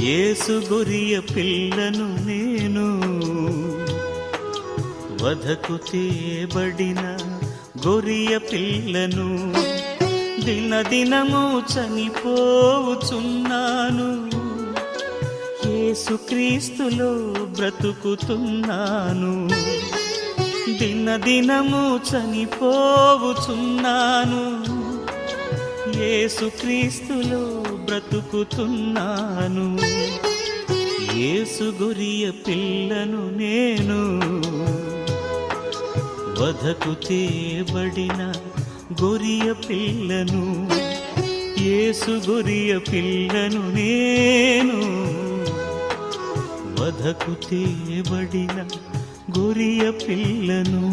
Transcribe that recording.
యేసు గొరియ పిల్లను నేను, వధకు తేబడిన గొరియ పిల్లను, దినదినము చనిపోవుచున్నాను, యేసుక్రీస్తులో బ్రతుకుతున్నాను. దినదినము చనిపోవుచున్నాను, యేసుక్రీస్తులో బ్రతుకుతున్నాను. యేసు గొరియ పిల్లను నేను, వధకు తేబడిన గొరియ పిల్లను, యేసు గొరియ పిల్లను నేను, వధకు తేబడిన గొరియ పిల్లను.